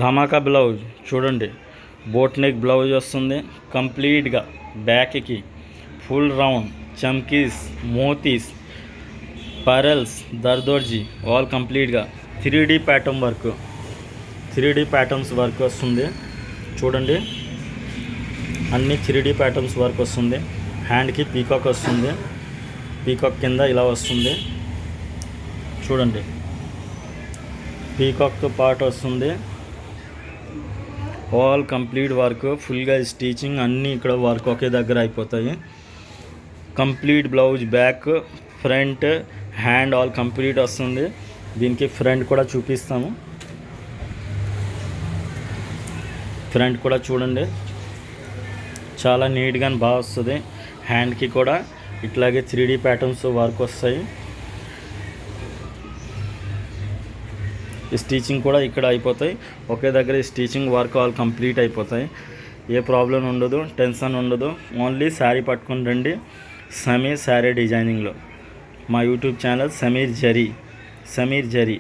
ధమాకా blouse చూడండి, boat neck blouse వస్తుంది కంప్లీట్గా. బ్యాక్కి ఫుల్ రౌండ్ చమ్కీస్, మోతీస్, పరల్స్, దర్దోర్జీ ఆల్ కంప్లీట్గా 3D pattern work, 3D patterns work వస్తుంది చూడండి. అన్ని 3D ప్యాటర్న్స్ వర్క్ వస్తుంది. హ్యాండ్కి పీకాక్ వస్తుంది, పీకాక్ కింద ఇలా వస్తుంది చూడండి. పీకాక్తో పాటు వస్తుంది. ఆల్ కంప్లీట్ వర్క్, ఫుల్గా స్టిచింగ్ అన్నీ ఇక్కడ వర్క్ ఒకే దగ్గర అయిపోతాయి. Complete blouse back, front, hand all complete వస్తుంది. దీనికి ఫ్రంట్ కూడా చూపిస్తాము. ఫ్రంట్ కూడా చూడండి, చాలా నీట్గా బాగా వస్తుంది. హ్యాండ్కి కూడా ఇట్లాగే 3D ప్యాటర్న్స్ వర్క్ వస్తాయి. స్టిచింగ్ కూడా ఇక్కడ అయిపోతాయి ఒకే దగ్గర. స్టిచింగ్ వర్క్ ఆల్ కంప్లీట్ అయిపోతాయి. ఏ ప్రాబ్లం ఉండదు, టెన్షన్ ఉండదు. ఓన్లీ శారీ పట్టుకొని రండి. సమీర్ శారీ డిజైనింగ్లో మా యూట్యూబ్ ఛానల్ సమీర్ జరీ.